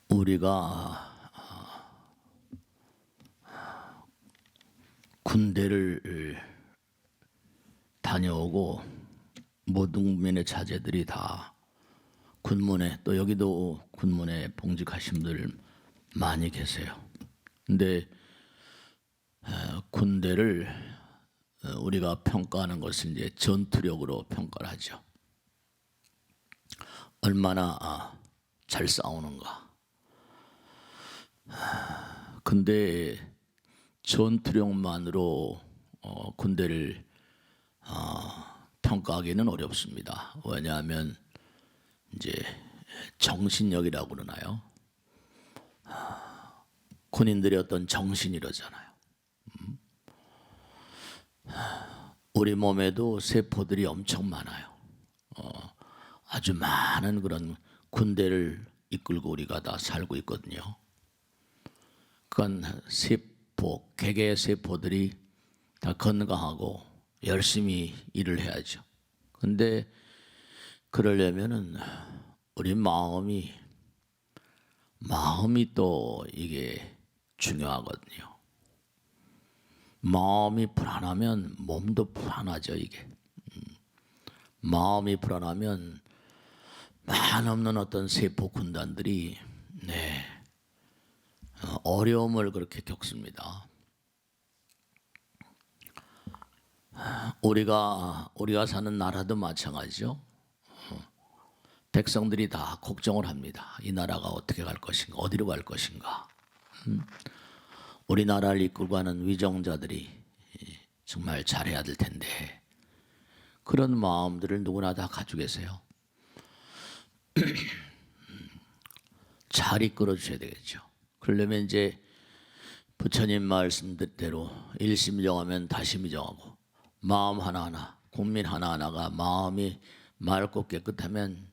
우리가 군대를 다녀오고 모든 국민의 자제들이 다 군문에, 또 여기도 군문에 봉직하신 분들 많이 계세요. 근데 군대를 우리가 평가하는 것은 이제 전투력으로 평가를 하죠. 얼마나 잘 싸우는가. 근데 전투력만으로 군대를 평가하기는 어렵습니다. 왜냐하면 이제 정신력이라고 그러나요? 군인들의 어떤 정신이러잖아요. 우리 몸에도 세포들이 엄청 많아요. 아주 많은 그런 군대를 이끌고 우리가 다 살고 있거든요. 그건 세포, 개개의 세포들이 다 건강하고 열심히 일을 해야죠. 근데 그러려면은 우리 마음이 또 이게 중요하거든요. 마음이 불안하면 몸도 불안하죠, 이게. 마음이 불안하면 많은 어떤 세포 군단들이 어려움을 그렇게 겪습니다. 우리가 사는 나라도 마찬가지죠. 백성들이 다 걱정을 합니다. 이 나라가 어떻게 갈 것인가, 어디로 갈 것인가. 우리나라를 이끌고 가는 위정자들이 정말 잘해야 될 텐데, 그런 마음들을 누구나 다 가지고 계세요. 잘 이끌어 주셔야 되겠죠. 그러려면 이제 부처님 말씀대로 일심정하면 다심이정하고, 마음 하나하나, 국민 하나하나가 마음이 맑고 깨끗하면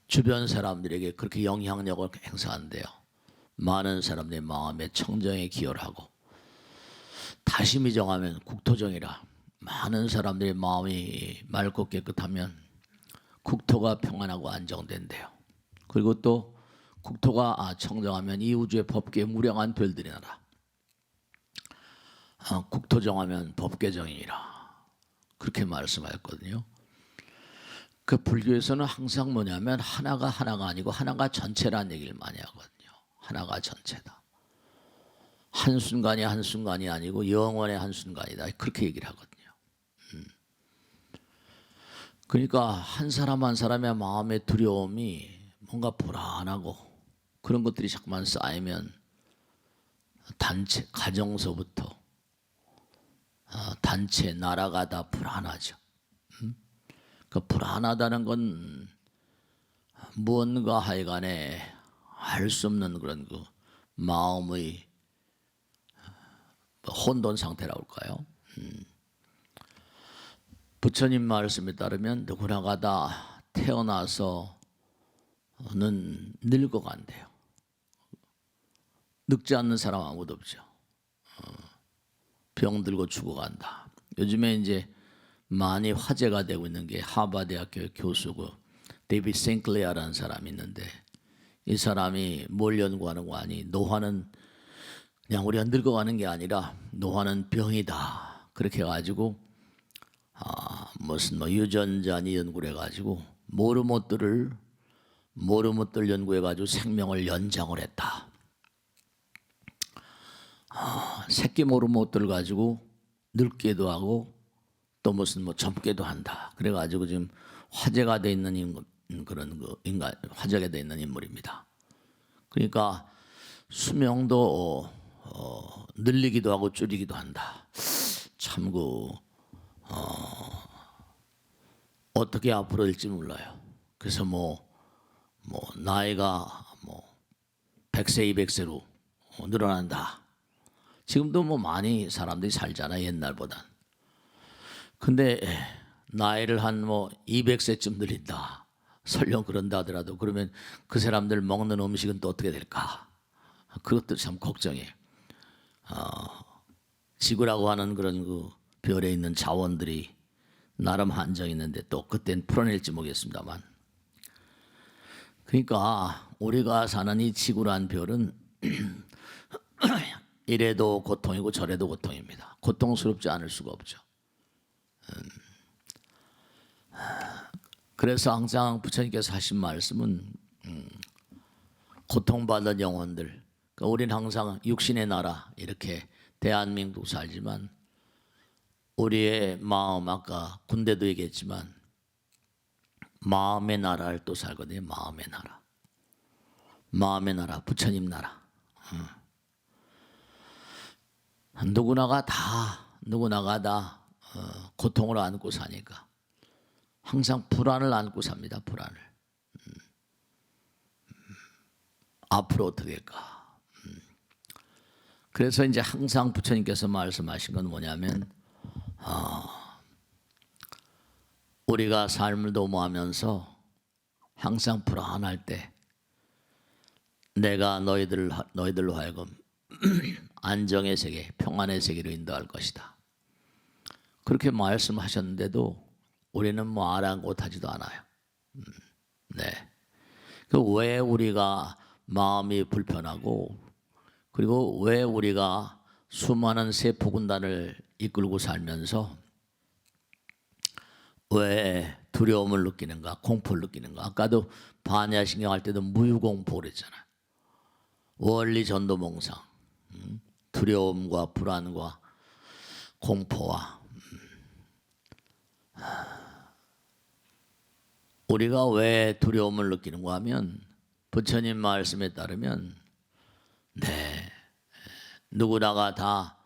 주변 사람들에게 그렇게 영향력을 행사한대요. 많은 사람들의 마음에 청정에 기여를 하고, 다심이 정하면 국토정이라, 많은 사람들의 마음이 맑고 깨끗하면 국토가 평안하고 안정된대요. 그리고 또 국토가 청정하면 이 우주의 법계에 무량한 별들이 나라. 국토정하면 법계정이라, 그렇게 말씀하였거든요. 그 불교에서는 항상 뭐냐면 하나가 아니고 하나가 전체라는 얘기를 많이 하거든요. 하나가 전체다. 한순간이 아니고 영원의 한순간이다. 그렇게 얘기를 하거든요. 그러니까 한 사람 한 사람의 마음의 두려움이 뭔가 불안하고 그런 것들이 자꾸만 쌓이면 단체, 가정서부터 단체, 나라가 다 불안하죠. 그 불안하다는 건 무언가 하여간에 알 수 없는 그런 그 마음의 혼돈 상태라고 할까요? 부처님 말씀에 따르면 누구나가 다 태어나서는 늙어간대요. 늙지 않는 사람 아무도 없죠. 병들고 죽어간다. 요즘에 이제 많이 화제가 되고 있는 게 하버드대학교 교수고 데이비드 생클레어라는 사람이 있는데, 이 사람이 뭘 연구하는 거 아니, 노화는 그냥 우리가 늙어가는 게 아니라 노화는 병이다. 그렇게 해가지고 무슨 유전자니 연구를 해가지고 모르못들 연구해가지고 생명을 연장을 했다. 새끼 모르못들을 가지고 늙게도 하고 또 무슨 젊게도 한다. 그래가지고 지금 화제가 돼 있는 그런 화제가 돼 있는 인물입니다. 그러니까 수명도 늘리기도 하고 줄이기도 한다. 참 어떻게 앞으로 될지 몰라요. 그래서 나이가 100세, 200세로 늘어난다. 지금도 많이 사람들이 살잖아, 옛날보단. 근데 나이를 한 200세쯤 늘린다. 설령 그런다 하더라도, 그러면 그 사람들 먹는 음식은 또 어떻게 될까? 그것도 참 걱정이에요. 지구라고 하는 그런 그 별에 있는 자원들이 나름 한정이 있는데 또 그땐 풀어낼지 모르겠습니다만, 그러니까 우리가 사는 이 지구란 별은 이래도 고통이고 저래도 고통입니다. 고통스럽지 않을 수가 없죠. 그래서 항상 부처님께서 하신 말씀은 고통받은 영혼들, 그러니까 우리는 항상 육신의 나라 이렇게 대한민국 살지만 우리의 마음, 아까 군대도 얘기했지만 마음의 나라를 또 살거든요. 마음의 나라, 마음의 나라, 부처님 나라. 누구나가 다 고통을 안고 사니까 항상 불안을 안고 삽니다. 불안을. 앞으로 어떻게 할까? 그래서 이제 항상 부처님께서 말씀하신 건 뭐냐면 우리가 삶을 도모하면서 항상 불안할 때 내가 너희들로 하여금 안정의 세계, 평안의 세계로 인도할 것이다. 그렇게 말씀하셨는데도 우리는 뭐 아랑곳하지도 않아요. 네. 왜 우리가 마음이 불편하고 그리고 왜 우리가 수많은 세포군단을 이끌고 살면서 왜 두려움을 느끼는가, 공포를 느끼는가? 아까도 반야신경 할 때도 무유공포 그랬잖아요. 원리전도몽상, 두려움과 불안과 공포와 우리가 왜 두려움을 느끼는가 하면 부처님 말씀에 따르면 누구나가 다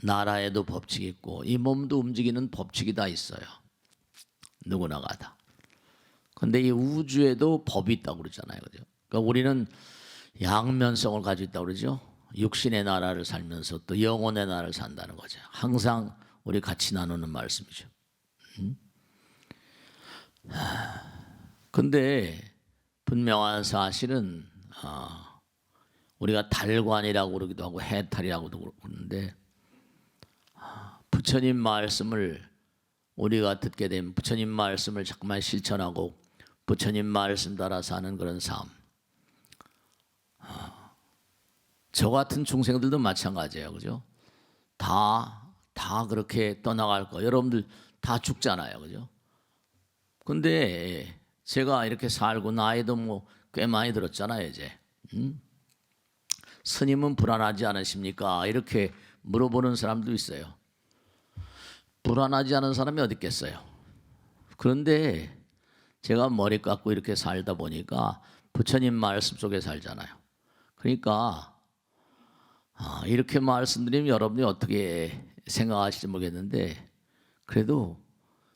나라에도 법칙이 있고 이 몸도 움직이는 법칙이 다 있어요. 누구나가 다. 그런데 이 우주에도 법이 있다고 그러잖아요. 그죠? 그러니까 우리는 양면성을 가지고 있다고 그러죠. 육신의 나라를 살면서 또 영혼의 나라를 산다는 거죠. 항상 우리 같이 나누는 말씀이죠. 근데 분명한 사실은 우리가 달관이라고 그러기도 하고 해탈이라고도 그러는데 부처님 말씀을 우리가 듣게 되면 부처님 말씀을 자꾸만 실천하고 부처님 말씀 따라 사는 그런 삶. 저 같은 중생들도 마찬가지예요. 그죠? 다 그렇게 떠나갈 거. 여러분들 다 죽잖아요. 그죠? 근데 제가 이렇게 살고 나이도 뭐 꽤 많이 들었잖아요, 이제. 스님은 불안하지 않으십니까? 이렇게 물어보는 사람도 있어요. 불안하지 않은 사람이 어디 있겠어요? 그런데 제가 머리 깎고 이렇게 살다 보니까 부처님 말씀 속에 살잖아요. 그러니까 이렇게 말씀드리면 여러분이 어떻게 생각하실지 모르겠는데 그래도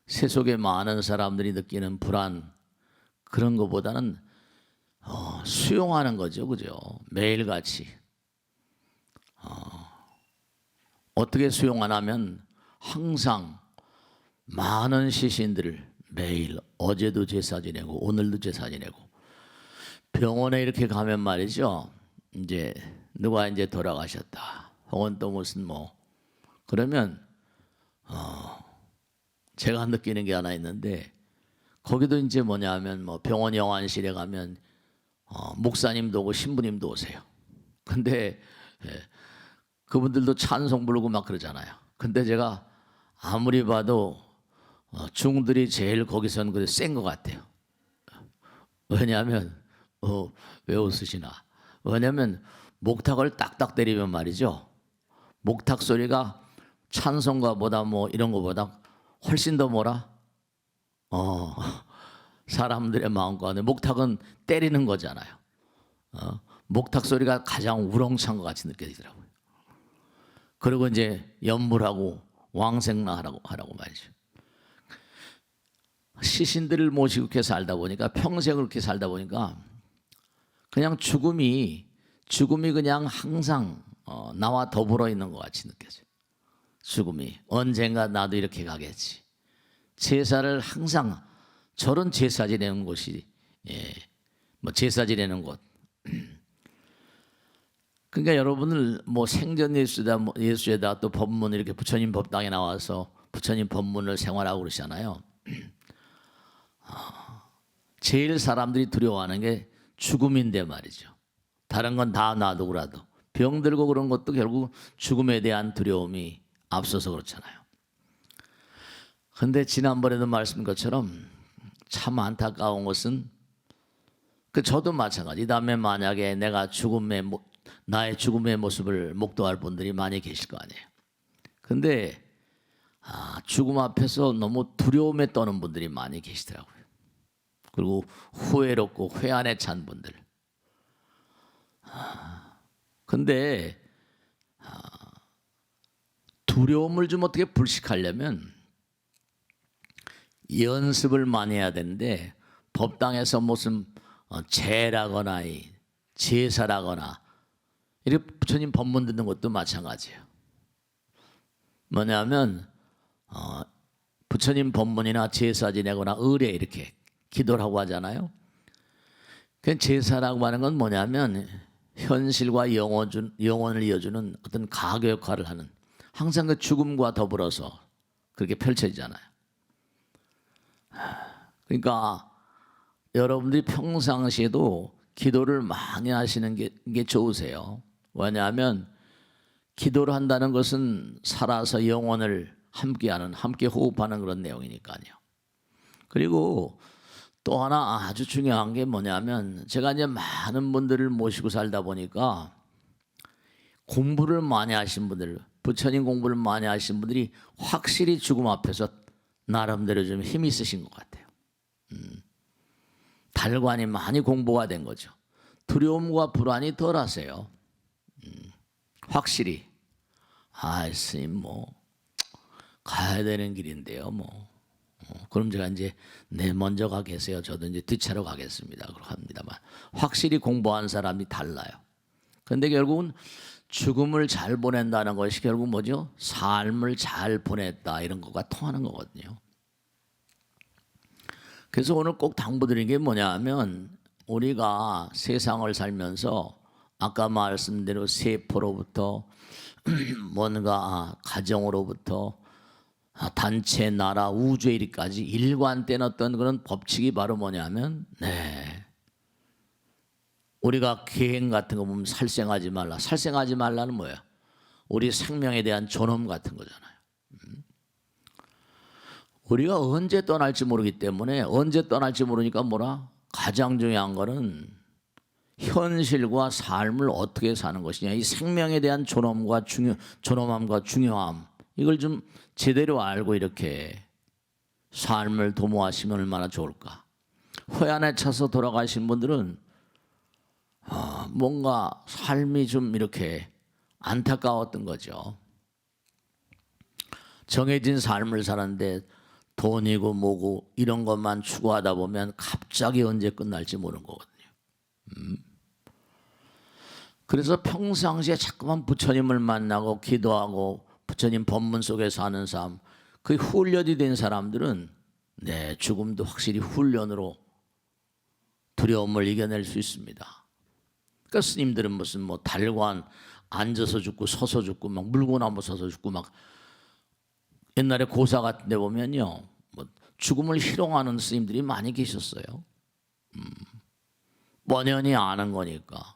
세속에 많은 사람들이 느끼는 불안 그런 것보다는 수용하는 거죠. 그죠? 매일같이. 어떻게 수용하냐면 항상 많은 시신들을 매일 어제도 제사 지내고 오늘도 제사 지내고 병원에 이렇게 가면 말이죠. 이제 누가 이제 돌아가셨다. 혹은 또 무슨 뭐 그러면 제가 느끼는 게 하나 있는데 거기도 이제 뭐냐면 뭐 병원 영안실에 가면 목사님도 오고 신부님도 오세요. 근데 그분들도 찬송 부르고 막 그러잖아요. 근데 제가 아무리 봐도 중들이 제일 거기서는 그래 센 것 같아요. 왜냐하면 왜 웃으시나? 왜냐하면 목탁을 딱딱 때리면 말이죠. 목탁 소리가 찬송가보다 뭐 이런 거보다 훨씬 더 뭐라? 사람들의 마음과 안에 목탁은 때리는 거잖아요. 목탁 소리가 가장 우렁찬 것 같이 느껴지더라고요. 그리고 이제 연물하고 왕생나 하라고 말이죠. 시신들을 모시고 이렇게 살다 보니까 평생 그렇게 살다 보니까 그냥 죽음이 그냥 항상 나와 더불어 있는 것 같이 느껴져요. 죽음이 언젠가 나도 이렇게 가겠지. 제사를 항상 저런 제사 지내는 곳이 뭐 제사 지내는 곳. 그러니까 여러분을 뭐 생전 예수에다 또 법문 이렇게 부처님 법당에 나와서 부처님 법문을 생활하고 그러시잖아요. 제일 사람들이 두려워하는 게 죽음인데 말이죠. 다른 건 다 놔두고라도 병들고 그런 것도 결국 죽음에 대한 두려움이 앞서서 그렇잖아요. 그런데 지난번에도 말씀드린 것처럼 참 안타까운 것은 저도 마찬가지. 이 다음에 만약에 내가 나의 죽음의 모습을 목도할 분들이 많이 계실 거 아니에요. 근데 죽음 앞에서 너무 두려움에 떠는 분들이 많이 계시더라고요. 그리고 후회롭고 회한에 찬 분들. 근데 두려움을 좀 어떻게 불식하려면 연습을 많이 해야 되는데, 법당에서 무슨 제라거나 제사라거나 이렇게 부처님 법문 듣는 것도 마찬가지예요. 뭐냐면 부처님 법문이나 제사 지내거나 의례 이렇게 기도를 하고 하잖아요. 그 제사라고 하는 건 뭐냐면 현실과 영혼을 이어주는 어떤 가교 역할을 하는, 항상 그 죽음과 더불어서 그렇게 펼쳐지잖아요. 그러니까 여러분들이 평상시에도 기도를 많이 하시는 게 좋으세요. 왜냐하면 기도를 한다는 것은 살아서 영혼을 함께하는, 함께 호흡하는 그런 내용이니까요. 그리고 또 하나 아주 중요한 게 뭐냐면, 제가 이제 많은 분들을 모시고 살다 보니까 공부를 많이 하신 분들, 부처님 공부를 많이 하신 분들이 확실히 죽음 앞에서 나름대로 좀 힘이 있으신 것 같아요. 달관이 많이 공부가 된 거죠. 두려움과 불안이 덜 하세요. 확실히 스님 뭐 가야 되는 길인데요 그럼 제가 이제 먼저 가 계세요. 저도 이제 뒤차로 가겠습니다. 그렇게 합니다만 확실히 공부한 사람이 달라요. 그런데 결국은 죽음을 잘 보낸다는 것이 결국 뭐죠? 삶을 잘 보냈다 이런 거가 통하는 거거든요. 그래서 오늘 꼭 당부드린 게 뭐냐 하면, 우리가 세상을 살면서 아까 말씀대로 세포로부터 뭔가 가정으로부터 단체, 나라, 우주에 이르기까지 일관된 어떤 그런 법칙이 바로 뭐냐면, 우리가 계행 같은 거 보면 살생하지 말라. 살생하지 말라는 뭐예요? 우리 생명에 대한 존엄 같은 거잖아요. 우리가 언제 떠날지 모르기 때문에, 언제 떠날지 모르니까 가장 중요한 거는 현실과 삶을 어떻게 사는 것이냐. 이 생명에 대한 존엄함과 중요함, 이걸 좀 제대로 알고 이렇게 삶을 도모하시면 얼마나 좋을까. 회한에 차서 돌아가신 분들은 뭔가 삶이 좀 이렇게 안타까웠던 거죠. 정해진 삶을 사는데 돈이고 뭐고 이런 것만 추구하다 보면 갑자기 언제 끝날지 모르는 거거든요. 그래서 평상시에 자꾸만 부처님을 만나고 기도하고 부처님 법문 속에서 하는 삶, 그 훈련이 된 사람들은 죽음도 확실히 훈련으로 두려움을 이겨낼 수 있습니다. 그러니까 스님들은 무슨 달관 앉아서 죽고 서서 죽고 막 물고나무 서서 죽고 막, 옛날에 고사 같은 데 보면요 죽음을 희롱하는 스님들이 많이 계셨어요. 뻔연히 아는 거니까.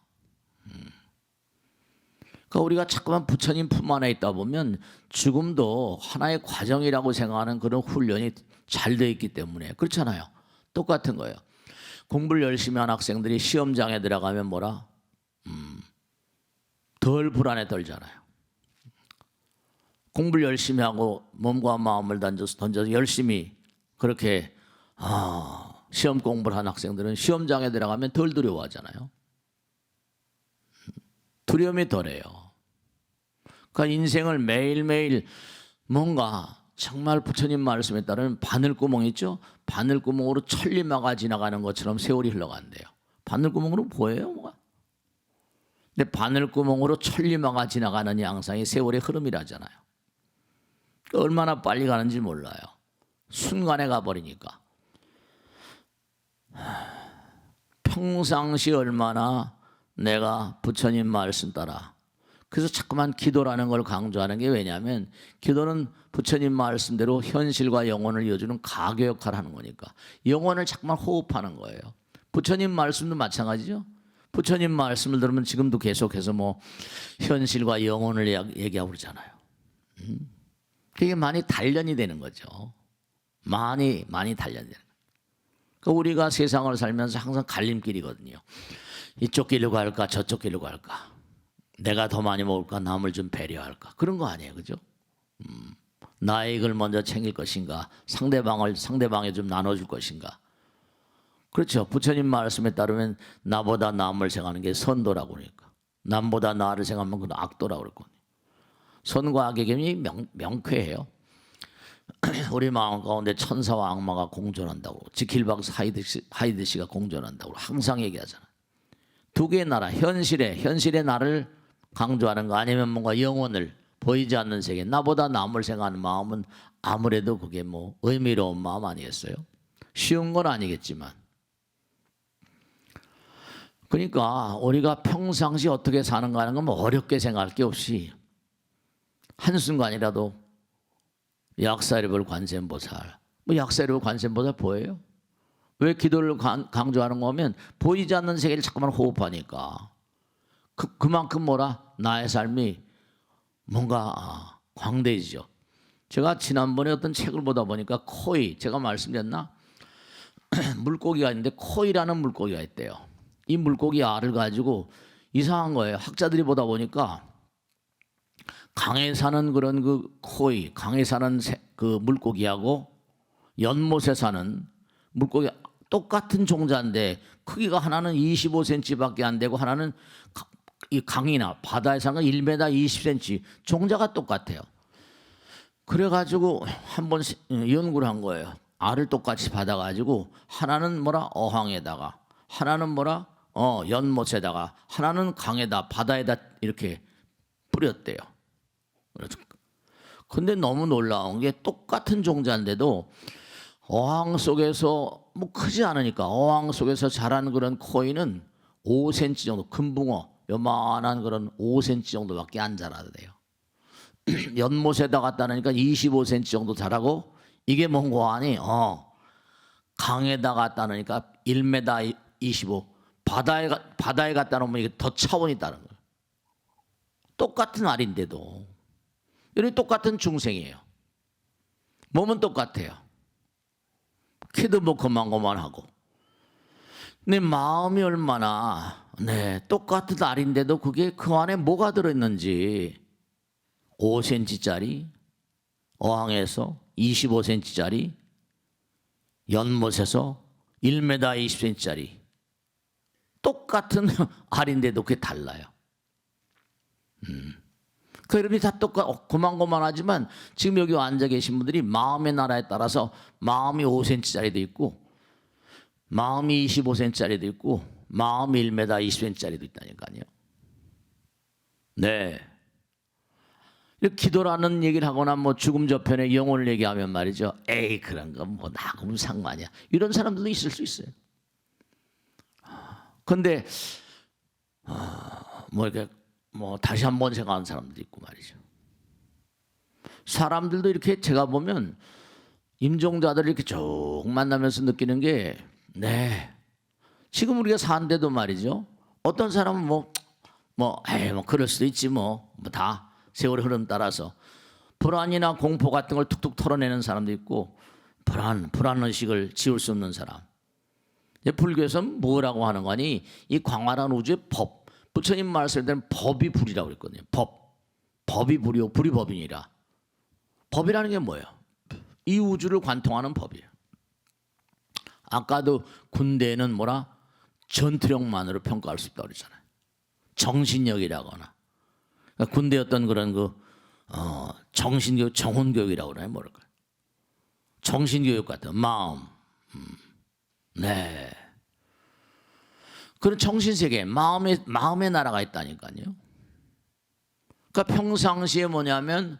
그러니까 우리가 자꾸만 부처님 품 안에 있다 보면 죽음도 하나의 과정이라고 생각하는 그런 훈련이 잘 돼 있기 때문에 그렇잖아요. 똑같은 거예요. 공부를 열심히 한 학생들이 시험장에 들어가면 덜 불안에 떨잖아요. 공부를 열심히 하고 몸과 마음을 던져서 열심히 그렇게 시험 공부를 한 학생들은 시험장에 들어가면 덜 두려워하잖아요. 두려움이 덜해요. 그러니까 인생을 매일매일 뭔가 정말 부처님 말씀에 따르면 바늘구멍 있죠? 바늘구멍으로 천리마가 지나가는 것처럼 세월이 흘러간대요. 바늘구멍으로 보여요 뭐가? 근데 바늘구멍으로 천리마가 지나가는 양상이 세월의 흐름이라잖아요. 그러니까 얼마나 빨리 가는지 몰라요. 순간에 가버리니까. 평상시 얼마나 내가 부처님 말씀 따라 그래서 자꾸만 기도라는 걸 강조하는 게 왜냐하면 기도는 부처님 말씀대로 현실과 영혼을 이어주는 가교 역할을 하는 거니까 영혼을 자꾸만 호흡하는 거예요. 부처님 말씀도 마찬가지죠. 부처님 말씀을 들으면 지금도 계속해서 뭐 현실과 영혼을 얘기하고 그러잖아요. 그게 많이 단련이 되는 거죠. 많이 단련되는 거예요. 그러니까 우리가 세상을 살면서 항상 갈림길이거든요. 이쪽 길로 갈까 저쪽 길로 갈까, 내가 더 많이 먹을까 남을 좀 배려할까, 그런 거 아니에요, 그죠? 나의 이익을 먼저 챙길 것인가, 상대방에 좀 나눠줄 것인가. 그렇죠. 부처님 말씀에 따르면 나보다 남을 생각하는 게 선도라고 그러니까, 남보다 나를 생각하면 그건 악도라고 그랬거든요. 선과 악의 개념이 명쾌해요. 우리 마음 가운데 천사와 악마가 공존한다고, 지킬박스 하이드 씨가 공존한다고 항상 얘기하잖아요. 두 개의 나라, 현실의 나를 강조하는 거, 아니면 뭔가 영혼을, 보이지 않는 세계, 나보다 남을 생각하는 마음은 아무래도 그게 뭐 의미로운 마음 아니겠어요? 쉬운 건 아니겠지만. 그러니까 우리가 평상시 어떻게 사는가 하는 건 뭐 어렵게 생각할 게 없이 한순간이라도 약사리불 관세음보살, 뭐 약사리불 관세음보살 보여요? 왜 기도를 강조하는 거면 보이지 않는 세계를 자꾸만 호흡하니까 그만큼 뭐라, 나의 삶이 뭔가 광대해지죠. 제가 지난번에 어떤 책을 보다 보니까 코이, 제가 말씀드렸나? 물고기가 있는데 코이라는 물고기가 있대요. 이 물고기 알을 가지고 이상한 거예요. 학자들이 보다 보니까 강에 사는 그런 그 코이, 강에 사는 그 물고기하고 연못에 사는 물고기 똑같은 종자인데 크기가 하나는 25cm밖에 안 되고 하나는 이 강이나 바다에 사는 건 1m 20cm, 종자가 똑같아요. 그래가지고 한번 연구를 한 거예요. 알을 똑같이 받아가지고 하나는 뭐라 어항에다가, 하나는 뭐라 연못에다가, 하나는 강에다, 바다에다 이렇게 뿌렸대요. 근데 너무 놀라운 게 똑같은 종자인데도 어항 속에서 뭐 크지 않으니까 어항 속에서 자란 그런 코이는 5cm 정도, 금붕어 요만한 그런 5cm 정도밖에 안 자라대요. 연못에다 갖다 놓으니까 25cm 정도 자라고, 이게 뭔고 하니 강에다 갖다 놓으니까 1m 25, 바다에 갖다 놓으면 이게 더 차원이 다른 거예요. 똑같은 알인데도. 이런 똑같은 중생이에요. 몸은 똑같아요. 키도 뭐 고만고만하고. 내 마음이 얼마나 똑같은 알인데도 그게 그 안에 뭐가 들어있는지, 5cm짜리 어항에서 25cm짜리 연못에서 1m 20cm짜리 똑같은 알인데도 그게 달라요. 그 여러분이 다 고만고만하지만 지금 여기 앉아 계신 분들이 마음의 나라에 따라서 마음이 5cm짜리도 있고, 마음이 25cm짜리도 있고, 마음이 1m 20cm짜리도 있다니까요. 네. 기도라는 얘기를 하거나 뭐 죽음 저편에 영혼을 얘기하면 말이죠. 에이 그런 거 뭐 나하고 무슨 상관이야. 이런 사람들도 있을 수 있어요. 그런데 뭐 이렇게 뭐 다시 한번 생각하는 사람도 있고 말이죠. 사람들도 이렇게 제가 보면 임종자들 이렇게 쭉 만나면서 느끼는 게, 지금 우리가 사는데도 말이죠. 어떤 사람은 뭐 그럴 수도 있지 뭐 다 세월의 흐름 따라서 불안이나 공포 같은 걸 툭툭 털어내는 사람도 있고, 불안 의식을 지울 수 없는 사람. 불교에서는 뭐라고 하는 거니? 이 광활한 우주의 법, 부처님 말씀에 법이 불이라고 그랬거든요. 법이 불이요, 불이 법이니라. 법이라는 게 뭐예요? 이 우주를 관통하는 법이에요. 아까도 군대는 뭐라? 전투력만으로 평가할 수 없다고 그랬잖아요. 정신력이라거나. 그러니까 군대 어떤 그런 정신교육, 정혼교육이라고 그러나요? 뭐랄까? 정신교육 같은 마음. 그런 정신세계, 마음의 나라가 있다니까요. 그러니까 평상시에 뭐냐면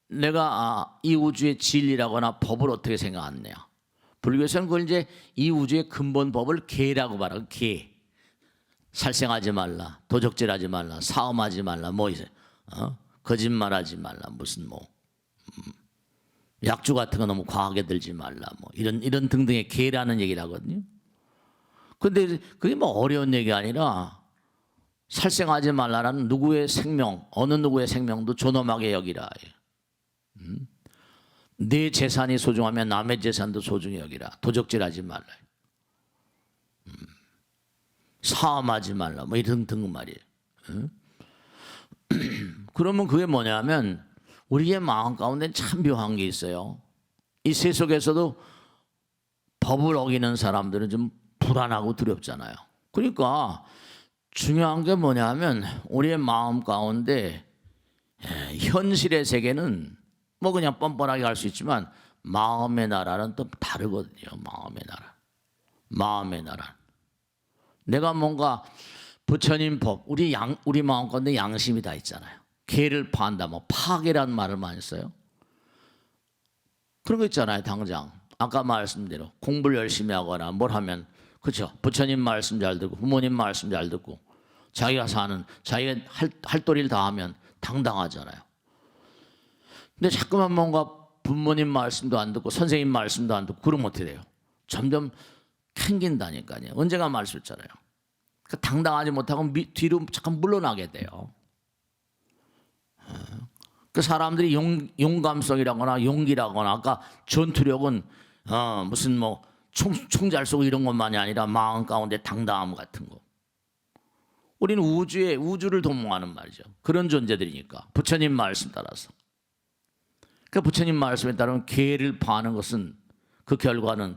내가 이 우주의 진리라거나 법을 어떻게 생각하느냐. 불교에서는 그걸 이제 이 우주의 근본 법을 계라고 말하고, 계. 살생하지 말라, 도적질하지 말라, 사음하지 말라, 뭐 있어요. 거짓말하지 말라. 무슨 뭐 약주 같은 거 너무 과하게 들지 말라. 뭐 이런 등등의 계라는 얘기를 하거든요. 근데 그게 뭐 어려운 얘기 아니라 살생하지 말라라는 누구의 생명, 어느 누구의 생명도 존엄하게 여기라. 내 재산이 소중하면 남의 재산도 소중히 여기라. 도적질하지 말라. 사함하지 말라. 뭐 이런 등 말이에요. 그러면 그게 뭐냐면 우리의 마음 가운데 참 묘한 게 있어요. 이 세속에서도 법을 어기는 사람들은 좀 불안하고 두렵잖아요. 그러니까 중요한 게 뭐냐면 우리의 마음 가운데 현실의 세계는 뭐 그냥 뻔뻔하게 갈 수 있지만 마음의 나라는 또 다르거든요. 마음의 나라. 내가 뭔가 부처님 법, 우리 마음 가운데 양심이 다 있잖아요. 개를 파한다, 뭐 파괴라는 말을 많이 써요. 그런 거 있잖아요. 당장 아까 말씀대로 공부를 열심히 하거나 뭘 하면 그렇죠. 부처님 말씀 잘 듣고 부모님 말씀 잘 듣고 자기가 할 도리를 다 하면 당당하잖아요. 근데 자꾸만 뭔가 부모님 말씀도 안 듣고 선생님 말씀도 안 듣고 그러면 어떻게 돼요? 점점 캥긴다니까요. 언제가 말씀했잖아요. 그러니까 당당하지 못하고 뒤로 잠깐 물러나게 돼요. 그 사람들이 용감성이라거나 용기라거나 아까 전투력은 무슨 뭐 총 잘 쏘고 이런 것만이 아니라 마음 가운데 당당함 같은 거. 우리는 우주를 도모하는 말이죠. 그런 존재들이니까 부처님 말씀 따라서. 그 부처님 말씀에 따르면 개를 파는 것은 그 결과는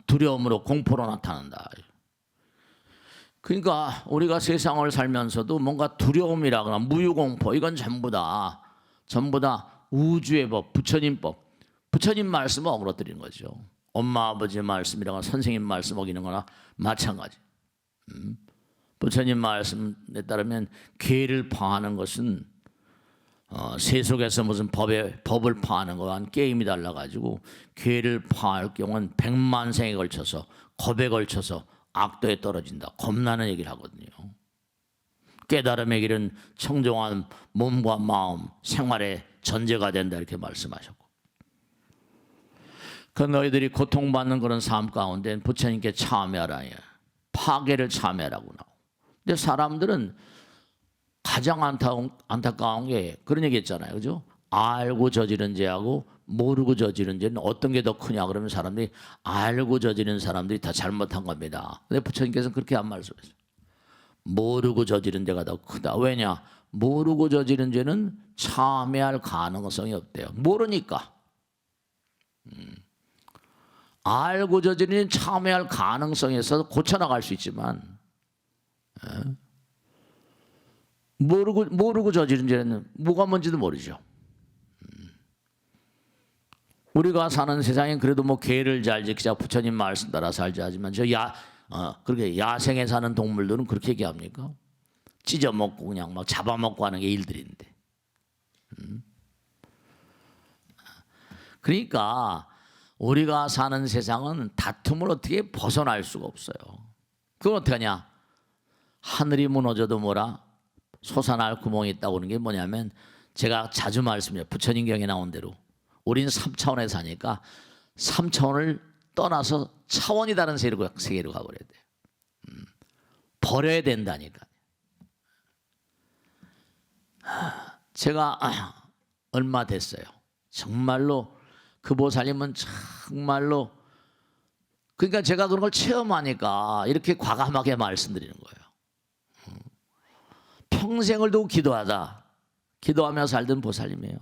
두려움으로 공포로 나타난다. 그러니까 우리가 세상을 살면서도 뭔가 두려움이라거나 무유공포 이건 전부 다 우주의 법, 부처님 법, 부처님 말씀을 어그러뜨리는 거죠. 엄마 아버지의 말씀이라거나 선생님 말씀 어기는 거나 마찬가지. 부처님 말씀에 따르면 개를 파하는 것은 세속에서 무슨 법을 파하는 거와는 게임이 달라가지고 개를 파할 경우는 100만 생에 걸쳐서 겁에 걸쳐서 악도에 떨어진다. 겁나는 얘기를 하거든요. 깨달음의 길은 청정한 몸과 마음, 생활의 전제가 된다 이렇게 말씀하셨고, 그 너희들이 고통받는 그런 삶 가운데 부처님께 참여하라, 파괴를 참여하라고 나오고. 근데 사람들은 가장 안타까운 게 그런 얘기 했잖아요, 그죠? 알고 저지른 죄하고 모르고 저지른 죄는 어떤 게 더 크냐 그러면 사람들이 알고 저지른 사람들이 다 잘못한 겁니다. 근데 부처님께서는 그렇게 안 말씀하셨어요. 모르고 저지른 죄가 더 크다. 왜냐? 모르고 저지른 죄는 참회할 가능성이 없대요. 모르니까. 알고 저지른 죄는 참회할 가능성이 있어서 고쳐나갈 수 있지만 모르고 저지른 죄는 뭐가 뭔지도 모르죠. 우리가 사는 세상엔 그래도 뭐 개를 잘 지키자 부처님 말씀 따라 살자 하지만 그렇게 야생에 사는 동물들은 그렇게 얘기합니까? 찢어먹고 그냥 막 잡아먹고 하는 게 일들인데. 그러니까 우리가 사는 세상은 다툼을 어떻게 벗어날 수가 없어요. 그건 어떻게 하냐? 하늘이 무너져도 뭐라 솟아날 구멍이 있다고 하는 게 뭐냐면 제가 자주 말씀해요. 부처님 경에 나온 대로 우리는 3차원에 사니까 3차원을 떠나서 차원이 다른 세계로 가버려야 돼요. 버려야 된다니까. 제가 얼마 됐어요. 정말로 그 보살님은 정말로 그러니까 제가 그런 걸 체험하니까 이렇게 과감하게 말씀드리는 거예요. 평생을 두고 기도하며 살던 보살님이에요.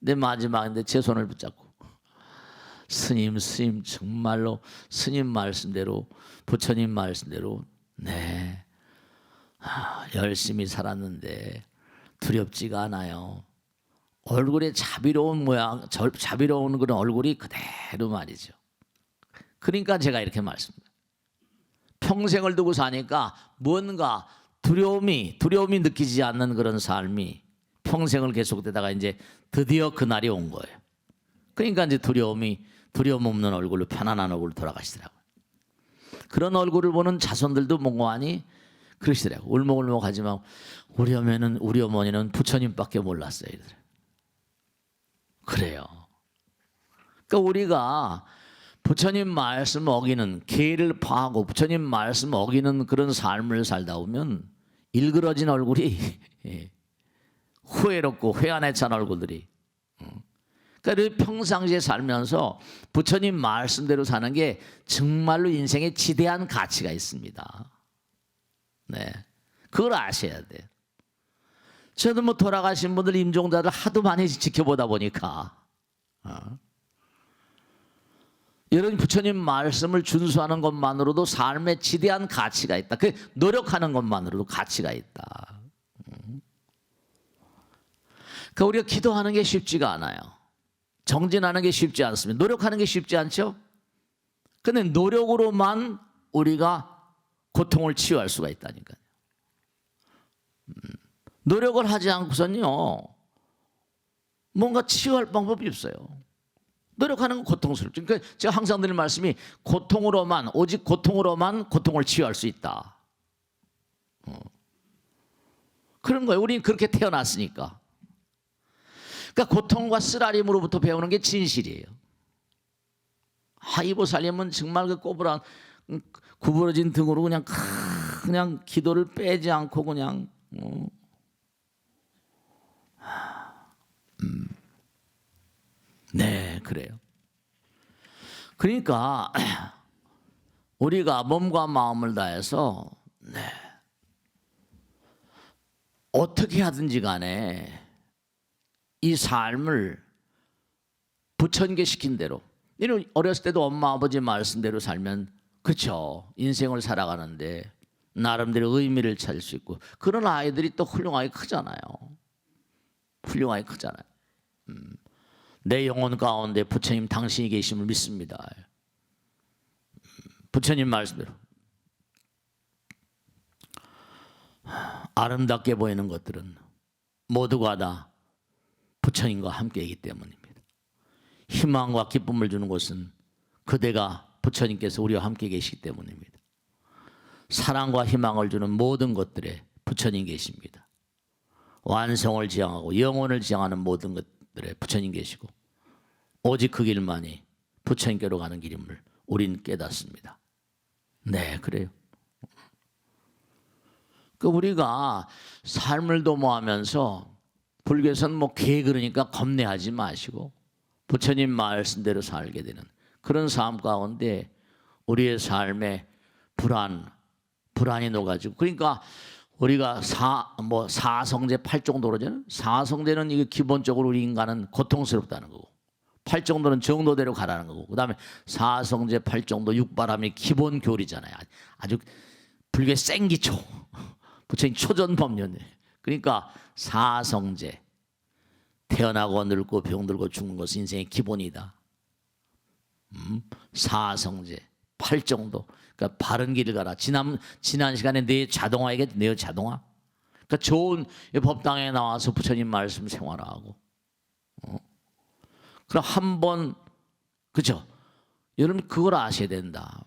내 마지막인데 제 손을 붙잡고 스님 정말로 스님 말씀대로 부처님 말씀대로 열심히 살았는데 두렵지가 않아요. 얼굴에 자비로운 그런 얼굴이 그대로 말이죠. 그러니까 제가 이렇게 말씀드려요. 평생을 두고 사니까 뭔가 두려움이 느끼지 않는 그런 삶이 평생을 계속되다가 이제 드디어 그날이 온 거예요. 그러니까 이제 두려움 없는 얼굴로 편안한 얼굴로 돌아가시더라고요. 그런 얼굴을 보는 자손들도 몽고하니 그러시더라고. 울먹울먹 하지만 우리 어머니는 부처님밖에 몰랐어요. 그래요. 그러니까 우리가 부처님 말씀 어기는, 계를 파하고 부처님 말씀 어기는 그런 삶을 살다 보면 일그러진 얼굴이 후회롭고 회한에 찬 얼굴들이. 그러니까 평상시에 살면서 부처님 말씀대로 사는 게 정말로 인생에 지대한 가치가 있습니다. 네, 그걸 아셔야 돼요. 저도 뭐 돌아가신 분들 임종자들 하도 많이 지켜보다 보니까 이런 부처님 말씀을 준수하는 것만으로도 삶에 지대한 가치가 있다. 그 노력하는 것만으로도 가치가 있다. 그러니까 우리가 기도하는 게 쉽지가 않아요. 정진하는 게 쉽지 않습니다. 노력하는 게 쉽지 않죠? 근데 노력으로만 우리가 고통을 치유할 수가 있다니까요. 노력을 하지 않고선요, 뭔가 치유할 방법이 없어요. 노력하는 건 고통스럽죠. 그러니까 제가 항상 드리는 말씀이 고통으로만, 오직 고통으로만 고통을 치유할 수 있다. 그런 거예요. 우리는 그렇게 태어났으니까. 그러니까 고통과 쓰라림으로부터 배우는 게 진실이에요. 하이보살님은 정말 그 꼬부랑 구부러진 등으로 그냥 기도를 빼지 않고 그냥 네, 그래요. 그러니까 우리가 몸과 마음을 다해서 어떻게 하든지 간에 이 삶을 부처님께 시킨 대로, 어렸을 때도 엄마 아버지 말씀대로 살면 그렇죠, 인생을 살아가는데 나름대로 의미를 찾을 수 있고, 그런 아이들이 또 훌륭하게 크잖아요. 훌륭하게 크잖아요. 내 영혼 가운데 부처님 당신이 계심을 믿습니다. 부처님 말씀대로 아름답게 보이는 것들은 모두가 다 부처님과 함께이기 때문입니다. 희망과 기쁨을 주는 것은 그대가 부처님께서 우리와 함께 계시기 때문입니다. 사랑과 희망을 주는 모든 것들에 부처님 계십니다. 완성을 지향하고 영혼을 지향하는 모든 것들에 부처님 계시고, 오직 그 길만이 부처님께로 가는 길임을 우린 깨닫습니다. 네, 그래요. 우리가 삶을 도모하면서 불교에서는 뭐 개 그러니까 겁내하지 마시고 부처님 말씀대로 살게 되는 그런 삶 가운데 우리의 삶에 불안이 녹아지고, 그러니까 우리가 사성제 8정도로잖아요. 사성제는 이게 기본적으로 우리 인간은 고통스럽다는 거고, 8정도는 정도대로 가라는 거고, 그 다음에 사성제 8정도 6바람이 기본 교리잖아요. 아주 불교의 생기초, 부처님 초전법륜. 그러니까 사성제, 태어나고 늙고 병들고 죽는 것은 인생의 기본이다. 사성제 8정도, 그러니까 바른 길을 가라. 지난 시간에 내 자동화 얘기했죠. 내 자동화. 그러니까 좋은 법당에 나와서 부처님 말씀 생활하고, 그럼 한번, 그죠? 여러분 그걸 아셔야 된다.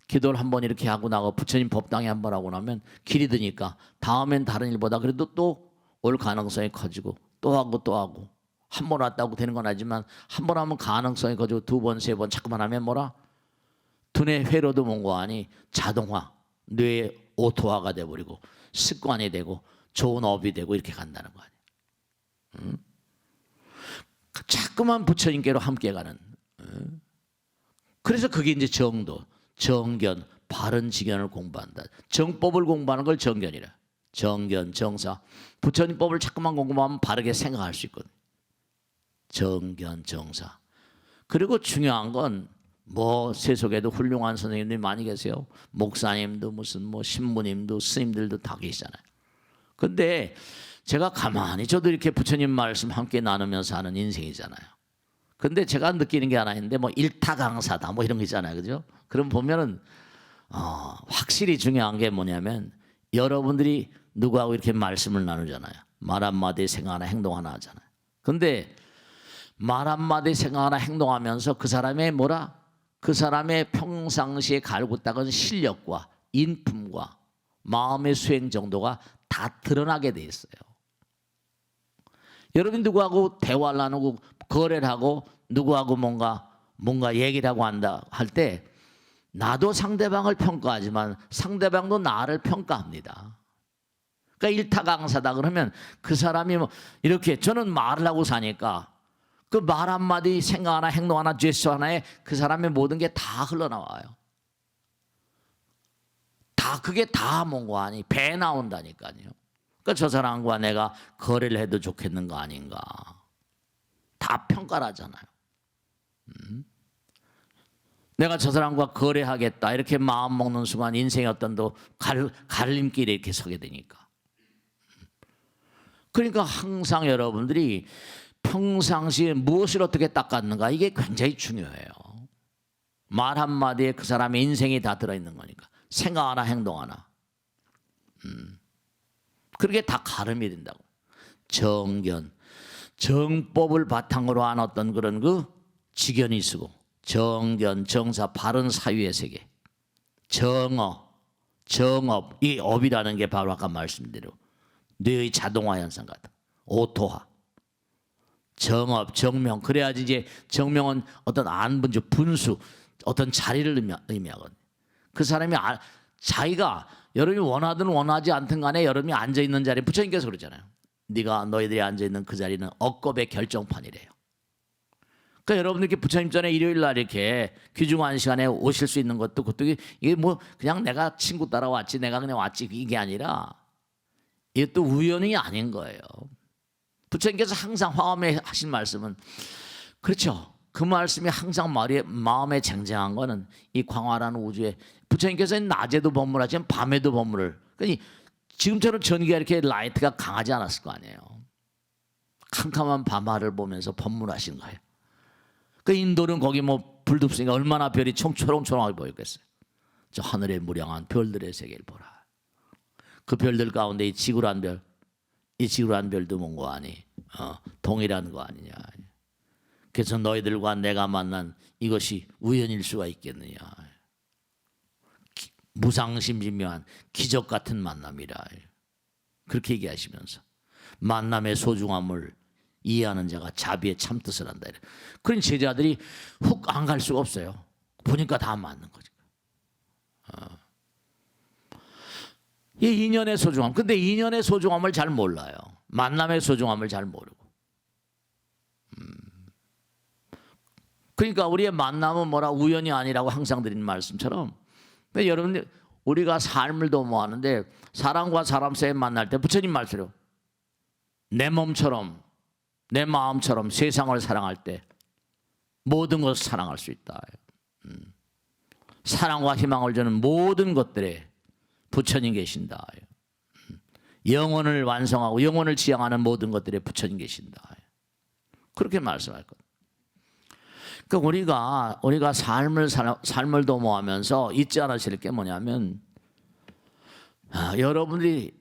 기도를 한번 이렇게 하고 나고 부처님 법당에 한번 하고 나면 길이 드니까 다음엔 다른 일보다 그래도 또 올 가능성이 커지고, 또 하고 한 번 왔다고 되는 건 아니지만 한 번 하면 가능성이 커지고, 두 번, 세 번 자꾸만 하면 뭐라? 두뇌 회로도 뭔가하니 자동화, 뇌의 오토화가 돼버리고 습관이 되고 좋은 업이 되고 이렇게 간다는 거 아니에요. 자꾸만 부처님께로 함께 가는. 그래서 그게 이제 정도, 정견, 바른 지견을 공부한다. 정법을 공부하는 걸 정견이라. 정견, 정사. 부처님 법을 자꾸만 공부하면 바르게 생각할 수 있거든. 정견, 정사. 그리고 중요한 건 세속에도 훌륭한 선생님들이 많이 계세요. 목사님도 무슨 신부님도 스님들도 다 계시잖아요. 근데 제가 가만히, 저도 이렇게 부처님 말씀 함께 나누면서 사는 인생이잖아요. 근데 제가 느끼는 게 하나 있는데 일타강사다 이런 거 있잖아요. 그죠? 그럼 보면은 확실히 중요한 게 뭐냐면, 여러분들이 누구하고 이렇게 말씀을 나누잖아요. 말 한마디 생각 하나 행동 하나 하잖아요. 근데 말 한마디 생각 하나 행동하면서 그 사람의 평상시에 갈고 닦은 실력과 인품과 마음의 수행 정도가 다 드러나게 돼 있어요. 여러분 누구하고 대화를 나누고 거래를 하고 누구하고 뭔가 얘기를 하고 한다 할 때 나도 상대방을 평가하지만 상대방도 나를 평가합니다. 그러니까 일타강사다 그러면 그 사람이 뭐 이렇게 저는 말을 하고 사니까 그 말 한마디 생각 하나 행동 하나 제스처 하나에 그 사람의 모든 게 다 흘러나와요. 다 그게 다 뭔가 아니 배 나온다니까요. 그러니까 저 사람과 내가 거래를 해도 좋겠는 거 아닌가. 다 평가를 하잖아요. 내가 저 사람과 거래하겠다 이렇게 마음 먹는 순간 인생의 어떤 갈림길에 이렇게 서게 되니까. 그러니까 항상 여러분들이 평상시에 무엇을 어떻게 닦았는가 이게 굉장히 중요해요. 말 한마디에 그 사람의 인생이 다 들어있는 거니까. 생각 하나 행동 하나. 그렇게 다 가름이 된다고. 정견, 정법을 바탕으로 한 어떤 그런 그 지견이 있고 정견, 정사, 바른 사유의 세계, 정업, 이 업이라는 게 바로 아까 말씀대로 뇌의 자동화 현상 같은 오토화, 정업, 정명. 그래야지 이제 정명은 어떤 안분주, 분수, 어떤 자리를 의미하거든요. 그 사람이 자기가 여러분이 원하든 원하지 않든 간에 여러분이 앉아있는 자리에 부처님께서 그러잖아요. 너희들이 앉아있는 그 자리는 억겁의 결정판이래요. 그러니까 여러분들 이렇게 부처님 전에 일요일 날 이렇게 귀중한 시간에 오실 수 있는 것도 그것도 이게 뭐 그냥 내가 친구 따라왔지 내가 그냥 왔지 이게 아니라 이게 또 우연이 아닌 거예요. 부처님께서 항상 화엄에 하신 말씀은 그렇죠. 그 말씀이 항상 마음에 쟁쟁한 거는 이 광활한 우주에 부처님께서는 낮에도 법문하지만 밤에도 법문을 그러니까 지금처럼 전기가 이렇게 라이트가 강하지 않았을 거 아니에요. 캄캄한 밤하를 보면서 법문하신 거예요. 그 인도는 거기 뭐 불도 없으니까 얼마나 별이 초롱초롱하게 보였겠어요. 저 하늘에 무량한 별들의 세계를 보라. 그 별들 가운데 이 지구란 별도 뭔가 아니 동일한 거 아니냐. 그래서 너희들과 내가 만난 이것이 우연일 수가 있겠느냐. 무상심심묘한 기적 같은 만남이라. 그렇게 얘기하시면서 만남의 소중함을 이해하는 자가 자비의 참뜻을 한다. 그런 제자들이 훅 안 갈 수가 없어요. 보니까 다 맞는 거죠. 이 인연의 소중함. 근데 인연의 소중함을 잘 몰라요. 만남의 소중함을 잘 모르고. 그러니까 우리의 만남은 뭐라 우연이 아니라고 항상 드리는 말씀처럼. 근데 여러분들 우리가 삶을 도모하는데 사람과 사람 사이에 만날 때 부처님 말씀대로 내 몸처럼 내 마음처럼 세상을 사랑할 때 모든 것을 사랑할 수 있다. 사랑과 희망을 주는 모든 것들에 부처님 계신다. 영혼을 완성하고 영혼을 지향하는 모든 것들에 부처님 계신다. 그렇게 말씀할 것. 그러니까 우리가 삶을 도모하면서 잊지 않으실 게 뭐냐면 여러분들이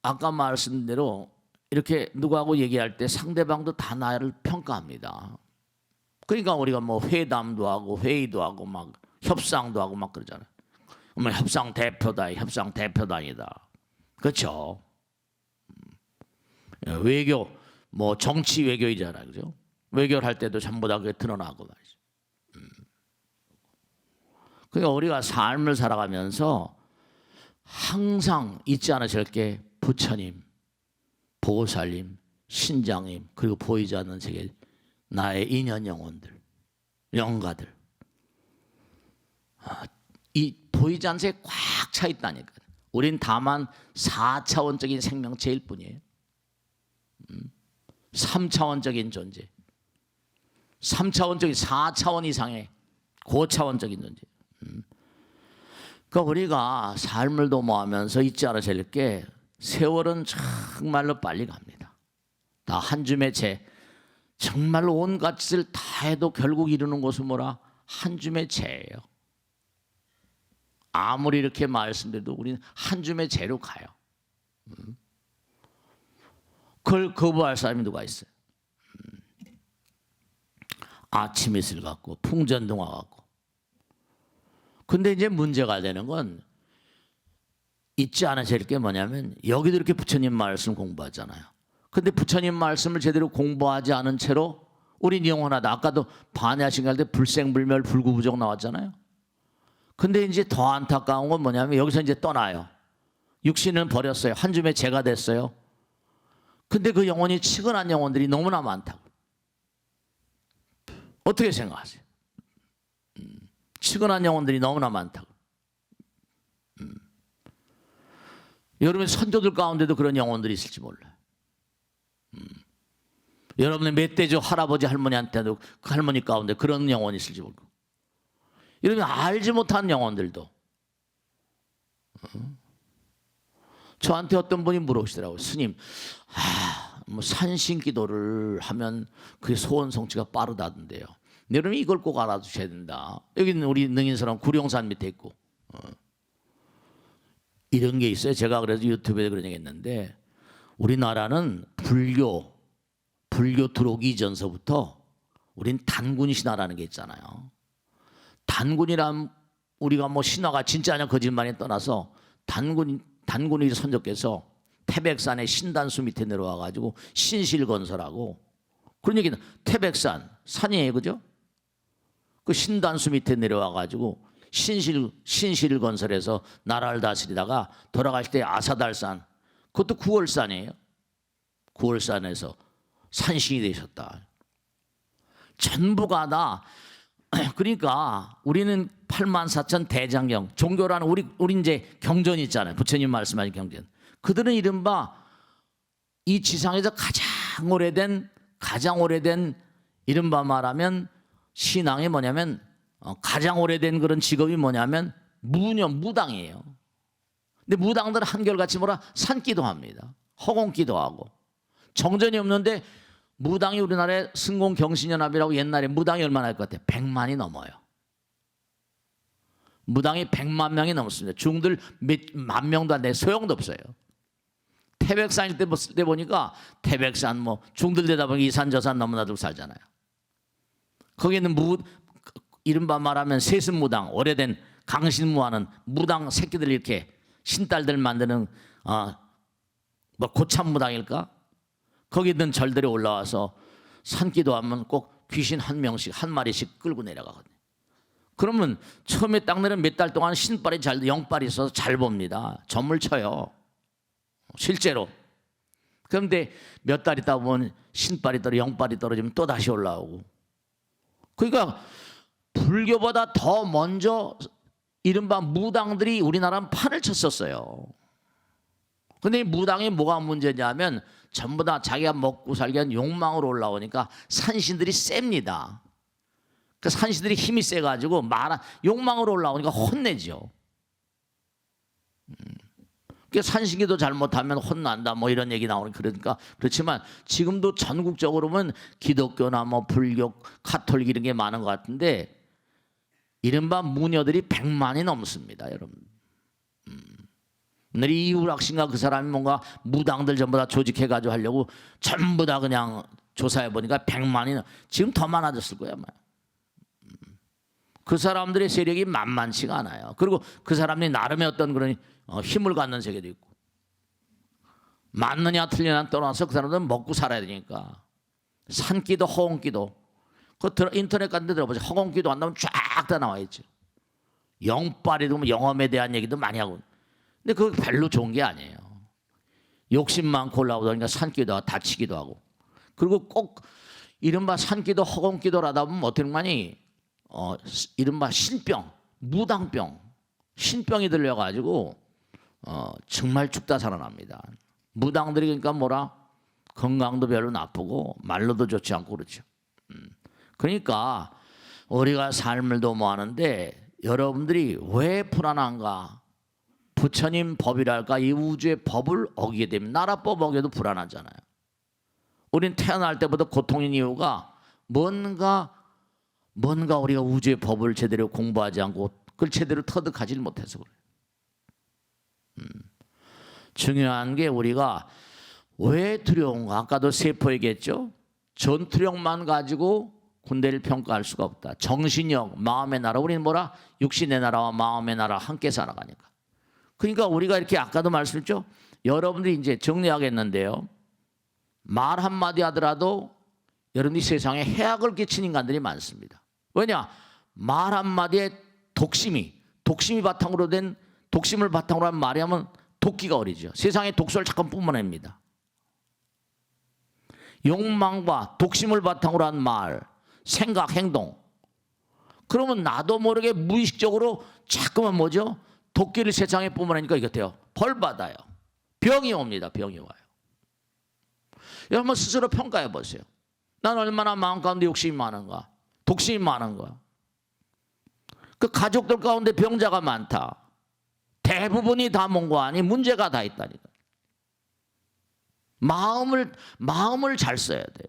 아까 말씀드린 대로 이렇게 누구하고 얘기할 때 상대방도 다 나를 평가합니다. 그러니까 우리가 뭐 회담도 하고 회의도 하고 막 협상도 하고 막 그러잖아요. 뭐 협상 대표다, 협상 대표단이다. 그렇죠? 외교 뭐 정치 외교이잖아요, 그죠? 외교를 할 때도 전부 다 그게 드러나고 말이죠. 그러니까 우리가 삶을 살아가면서 항상 잊지 않으실 게 부처님, 보살님, 신장님 그리고 보이지 않는 세계 나의 인연 영혼들, 영가들 이 보이지 않는 세계에 꽉 차 있다니까. 우린 다만 4차원적인 생명체일 뿐이에요. 3차원적인 존재, 3차원적인 4차원 이상의 고차원적인 존재. 그러니까 우리가 삶을 도모하면서 잊지 않으실 게 세월은 정말로 빨리 갑니다. 다 한 줌의 채. 정말로 온갖 짓을 다 해도 결국 이루는 것은 뭐라? 한 줌의 채예요. 아무리 이렇게 말씀드려도 우리는 한 줌의 채로 가요. 그걸 거부할 사람이 누가 있어요? 아침 이슬 같고 풍전등화 같고. 근데 이제 문제가 되는 건 잊지 않으셔야 할 게 뭐냐면 여기도 이렇게 부처님 말씀 공부하잖아요. 근데 부처님 말씀을 제대로 공부하지 않은 채로 우린 영원하다. 아까도 반야신 갈 때 불생불멸 불구부정 나왔잖아요. 근데 이제 더 안타까운 건 뭐냐면 여기서 이제 떠나요. 육신은 버렸어요. 한 줌의 재가 됐어요. 근데 그 영혼이 치근한 영혼들이 너무나 많다고. 어떻게 생각하세요? 치근한 영혼들이 너무나 많다고. 여러분 선조들 가운데도 그런 영혼들이 있을지 몰라요. 여러분의 멧돼지 할아버지 할머니한테도 그 할머니 가운데 그런 영혼이 있을지 모르고, 여러분 알지 못한 영혼들도. 저한테 어떤 분이 물어보시더라고요. 스님, 뭐 산신 기도를 하면 그게 소원 성취가 빠르다던데요. 여러분 이걸 꼭 알아두셔야 된다. 여기는 우리 능인사람 구룡산 밑에 있고 이런 게 있어요. 제가 그래서 유튜브에 그런 얘기 했는데, 우리나라는 불교 들어오기 이전서부터 우린 단군 신화라는 게 있잖아요. 단군이란 우리가 뭐 신화가 진짜냐 거짓말에 떠나서 단군이 선조께서 태백산의 신단수 밑에 내려와 가지고 신실 건설하고, 그런 얘기는 태백산 산이에요, 그죠? 그 신단수 밑에 내려와 가지고 신실 건설해서 나라를 다스리다가 돌아가실 때 아사달산, 그것도 구월산이에요. 구월산에서 산신이 되셨다. 전부가 다 그러니까 우리는 84,000 대장경, 종교라는 우리 이제 경전이 있잖아요. 부처님 말씀하신 경전. 그들은 이른바 이 지상에서 가장 오래된 이른바 말하면 신앙이 뭐냐면, 가장 오래된 그런 직업이 뭐냐면 무당이에요. 근데 무당들은 한결같이 산기도 합니다. 허공기도 하고. 정전이 없는데 무당이 우리나라에 승공경신연합이라고 옛날에 무당이 얼마나 할 것 같아요? 100만이 넘어요. 무당이 100만 명이 넘습니다. 중들 몇만 명도 안 돼. 소용도 없어요. 태백산일 때 보니까 태백산 뭐 중들 되다 보니 이 산 저 산 너무나도 살잖아요. 거기는 이른바 말하면 세습무당, 오래된 강신무하는 무당 새끼들 이렇게 신딸들 만드는 뭐 고참무당일까? 거기 있는 절들에 올라와서 산기도하면 꼭 귀신 한 명씩 한 마리씩 끌고 내려가거든요. 그러면 처음에 딱 내려 몇 달 동안 신발이 영발이 있어서 잘 봅니다. 점을 쳐요. 실제로. 그런데 몇 달 있다 보면 신발이 영발이 떨어지면 또 다시 올라오고. 그러니까 불교보다 더 먼저 이른바 무당들이 우리나라 판을 쳤었어요. 근데 이 무당이 뭐가 문제냐면 전부 다 자기가 먹고 살기 위한 욕망으로 올라오니까 산신들이 셉니다. 그 산신들이 힘이 세가지고 욕망으로 올라오니까 혼내죠. 그 산신기도 잘못하면 혼난다 뭐 이런 얘기 나오는, 그러니까 그렇지만 지금도 전국적으로 보면 기독교나 뭐 불교, 카톨릭 이런 게 많은 것 같은데 이른바 무녀들이 100만이 넘습니다, 여러분. 이유락신가 그 사람이 뭔가 무당들 전부 다 조직해가지고 하려고 전부 다 그냥 조사해 보니까 100만이 지금 더 많아졌을 거야 아마. 그 사람들의 세력이 만만치가 않아요. 그리고 그 사람들이 나름의 어떤 그런 힘을 갖는 세계도 있고, 맞느냐 틀리냐 떠나서 그 사람들은 먹고 살아야 되니까 산기도 허공기도, 인터넷 같은 데 들어보세요. 허공기도 안 나오면 쫙 다 나와 있죠. 영빨이도 뭐 영험에 대한 얘기도 많이 하고. 근데 그거 별로 좋은 게 아니에요. 욕심 많고 올라오다 보니까 산기도 하고 다치기도 하고. 그리고 꼭 이른바 산기도 허공기도를 하다 보면 어떻게 하니 이른바 신병, 무당병, 신병이 들려가지고 정말 죽다 살아납니다. 무당들이 그러니까 뭐라 건강도 별로 나쁘고 말로도 좋지 않고 그렇죠. 그러니까 우리가 삶을 도모하는데 여러분들이 왜 불안한가? 부처님 법이랄까 이 우주의 법을 어기게 되면 나라법 어겨도 불안하잖아요. 우린 태어날 때부터 고통인 이유가 뭔가 우리가 우주의 법을 제대로 공부하지 않고 그걸 제대로 터득하지 못해서 그래요. 중요한 게 우리가 왜 두려운가? 아까도 세포 얘기했죠. 전투력만 가지고 군대를 평가할 수가 없다. 정신력, 마음의 나라. 우리는 육신의 나라와 마음의 나라 함께 살아가니까. 그러니까 우리가 이렇게 아까도 말씀했죠. 여러분들이 이제 정리하겠는데요. 말 한마디 하더라도 여러분이 세상에 해악을 끼친 인간들이 많습니다. 왜냐? 말 한마디에 독심이 바탕으로 된 독심을 바탕으로 한 말이 하면 도끼가 어리죠. 세상에 독소를 잠깐 뿜어냅니다. 욕망과 독심을 바탕으로 한 말, 생각, 행동. 그러면 나도 모르게 무의식적으로 자꾸만 뭐죠? 도끼를 세상에 뿜어내니까 이게 돼요. 벌 받아요. 병이 옵니다. 병이 와요. 여러분 한번 스스로 평가해 보세요. 난 얼마나 마음 가운데 욕심이 많은가, 독심이 많은가. 그 가족들 가운데 병자가 많다. 대부분이 다 뭔가 아니 문제가 다 있다니까. 마음을 잘 써야 돼요.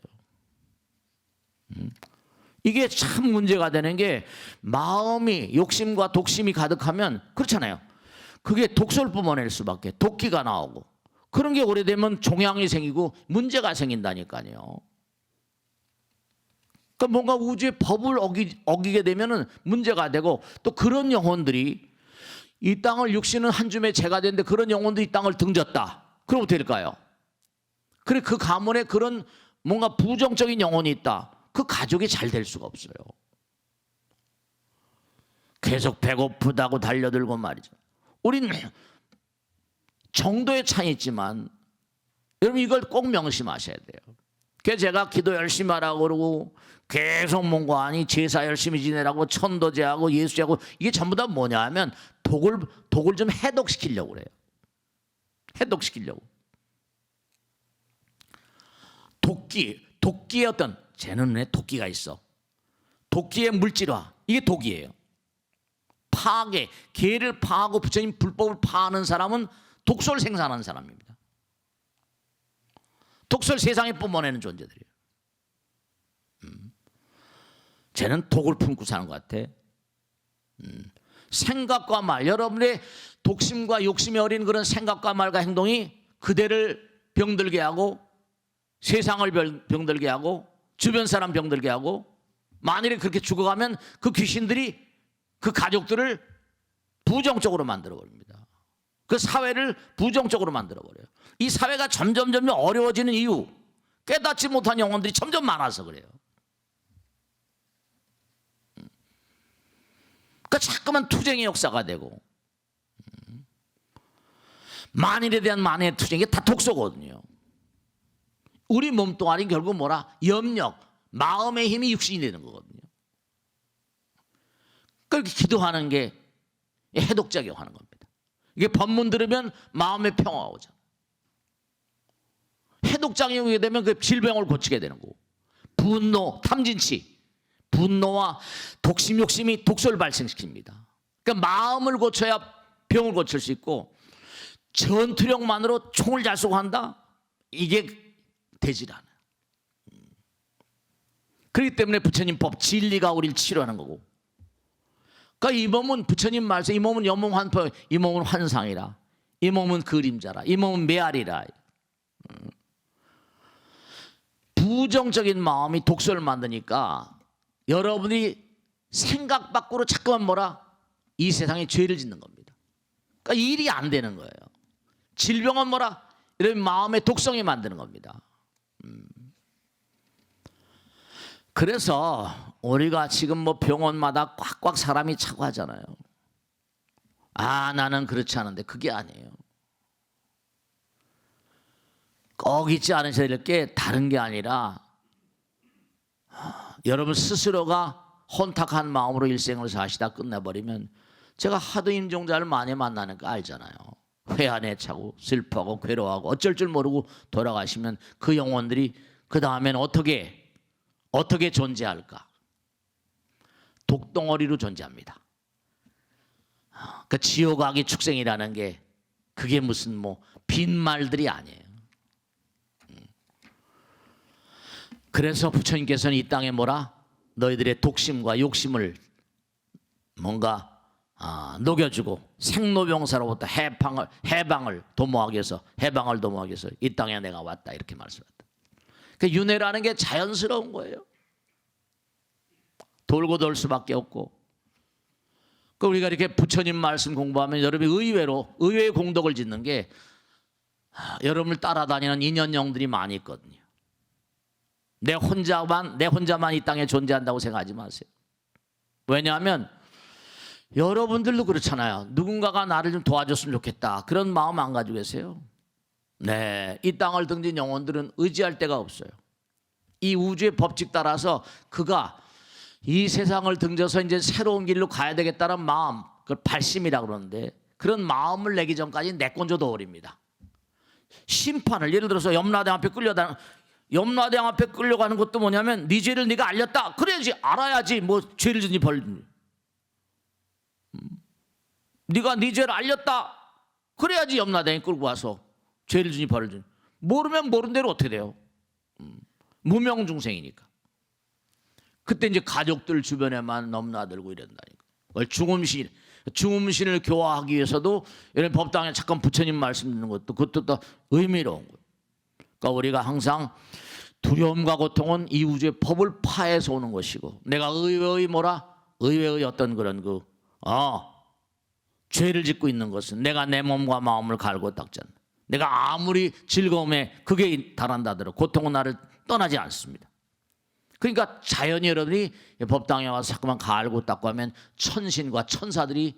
이게 참 문제가 되는 게 마음이 욕심과 독심이 가득하면 그렇잖아요. 그게 독소를 뿜어낼 수밖에, 도끼가 나오고 그런 게 오래되면 종양이 생기고 문제가 생긴다니까요. 그러니까 뭔가 우주의 법을 어기게 되면은 문제가 되고 또 그런 영혼들이 이 땅을 육신은 한 줌의 재가 되는데 그런 영혼들이 이 땅을 등졌다. 그럼 어떻게 될까요? 그래 그 가문에 그런 뭔가 부정적인 영혼이 있다. 그 가족이 잘 될 수가 없어요. 계속 배고프다고 달려들고 말이죠. 우리는 정도의 차이 있지만 여러분 이걸 꼭 명심하셔야 돼요. 그래서 제가 기도 열심히 하라고 그러고 계속 뭔가 아니 제사 열심히 지내라고 천도제하고 예수제하고 이게 전부 다 뭐냐 하면 독을 좀 해독시키려고 그래요. 해독시키려고. 도끼의 어떤 쟤는 눈에 도끼가 있어. 도끼의 물질화 이게 독이에요. 파괴, 계를 파하고 부처님 불법을 파하는 사람은 독소를 생산하는 사람입니다. 독소를 세상에 뿜어내는 존재들이에요. 쟤는 독을 품고 사는 것 같아. 생각과 말, 여러분의 독심과 욕심이 어린 그런 생각과 말과 행동이 그대를 병들게 하고 세상을 병들게 하고 주변 사람 병들게 하고 만일에 그렇게 죽어가면 그 귀신들이 그 가족들을 부정적으로 만들어 버립니다. 그 사회를 부정적으로 만들어 버려요. 이 사회가 점점 어려워지는 이유, 깨닫지 못한 영혼들이 점점 많아서 그래요. 그러니까 자꾸만 투쟁의 역사가 되고 만일에 대한 만일의 투쟁이 다 독소거든요. 우리 몸뚱아리 결국 뭐라? 염력, 마음의 힘이 육신이 되는 거거든요. 그렇게 기도하는 게 해독작용하는 겁니다. 이게 법문 들으면 마음의 평화가 오잖아. 해독작용이 되면 그 질병을 고치게 되는 거고 분노, 탐진치, 분노와 독심, 욕심이 독소를 발생시킵니다. 그러니까 마음을 고쳐야 병을 고칠 수 있고 전투력만으로 총을 잘 쏘고 한다? 이게 되질 않아요. 그렇기 때문에 부처님 법 진리가 우리를 치료하는 거고. 그러니까 이 몸은 부처님 말씀, 이 몸은 연몸 환포, 이 몸은 환상이라, 이 몸은 그림자라, 이 몸은 메아리라. 부정적인 마음이 독소를 만드니까 여러분이 생각 밖으로 자꾸만 뭐라? 이 세상에 죄를 짓는 겁니다. 그러니까 일이 안 되는 거예요. 질병은 뭐라? 이런 마음의 독성이 만드는 겁니다. 그래서 우리가 지금 뭐 병원마다 꽉꽉 사람이 차고 하잖아요. 아, 나는 그렇지 않은데 그게 아니에요. 꼭 있지 않으셔야 될 게 다른 게 아니라 여러분 스스로가 혼탁한 마음으로 일생을 사시다 끝내버리면 제가 하도 임종자를 많이 만나니까 알잖아요. 회한에 차고 슬퍼하고 괴로워하고 어쩔 줄 모르고 돌아가시면 그 영혼들이 그 다음에는 어떻게 존재할까? 독덩어리로 존재합니다. 그 지옥악의 축생이라는 게 그게 무슨 뭐 빈말들이 아니에요. 그래서 부처님께서는 이 땅에 뭐라? 너희들의 독심과 욕심을 뭔가 녹여주고 생로병사로부터 해방을 도모하기 위해서 이 땅에 내가 왔다 이렇게 말씀했다. 그 윤회라는 게 자연스러운 거예요. 돌고 돌 수밖에 없고 그 우리가 이렇게 부처님 말씀 공부하면 여러분이 의외의 공덕을 짓는 게 여러분을 따라다니는 인연령들이 많이 있거든요. 내 혼자만 이 땅에 존재한다고 생각하지 마세요. 왜냐하면 여러분들도 그렇잖아요. 누군가가 나를 좀 도와줬으면 좋겠다. 그런 마음 안 가지고 계세요. 네, 이 땅을 등진 영혼들은 의지할 데가 없어요. 이 우주의 법칙 따라서 그가 이 세상을 등져서 이제 새로운 길로 가야 되겠다는 마음, 그걸 발심이라고 그러는데 그런 마음을 내기 전까지 내건져도 어립니다. 심판을 예를 들어서 염라대왕 앞에 끌려가는 것도 뭐냐면 네 죄를 네가 알렸다. 그래야지 알아야지 뭐 죄를 지니 벌. 네가 네 죄를 알렸다. 그래야지 염라대왕이 끌고 와서 죄를 지니 벌을 주니. 모르면 모른 대로 어떻게 돼요? 무명중생이니까. 그때 이제 가족들 주변에만 넘나들고 이런다니까. 중음신을 교화하기 위해서도 이런 법당에 잠깐 부처님 말씀 듣는 것도 그것도 또 의미로운 거예요. 그러니까 우리가 항상 두려움과 고통은 이 우주의 법을 파해서 오는 것이고 내가 의외의 어떤 그런 죄를 짓고 있는 것은 내가 내 몸과 마음을 갈고 닦잖아. 내가 아무리 즐거움에 그게 달한다더라도 고통은 나를 떠나지 않습니다. 그러니까 자연히 여러분이 법당에 와서 자꾸만 갈고 닦고 하면 천신과 천사들이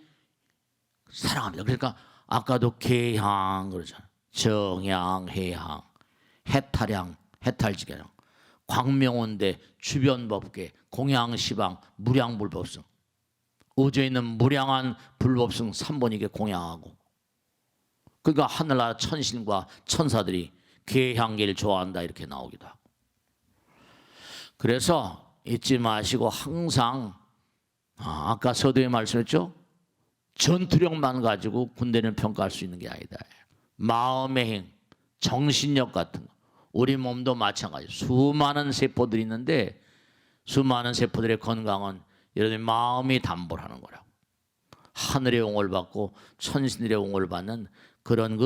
사랑합니다. 그러니까 아까도 계향 그러잖아요. 정향, 해향, 해탈향, 해탈지계향, 광명원대, 주변법계, 공양시방, 무량불법성. 우주에 있는 무량한 불법성 3번이게 공양하고 그러니까 하늘나라 천신과 천사들이 계향계를 좋아한다 이렇게 나오기도 하고. 그래서 잊지 마시고 항상 아까 서두에 말씀했죠. 전투력만 가지고 군대는 평가할 수 있는 게 아니다. 마음의 힘, 정신력 같은 거. 우리 몸도 마찬가지. 수많은 세포들이 있는데 수많은 세포들의 건강은 여러분의 마음이 담보를 하는 거라고. 하늘의 옹을 받고 천신들의 옹을 받는 그런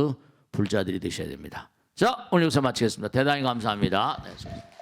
불자들이 되셔야 됩니다. 자, 오늘 여기서 마치겠습니다. 대단히 감사합니다. 네,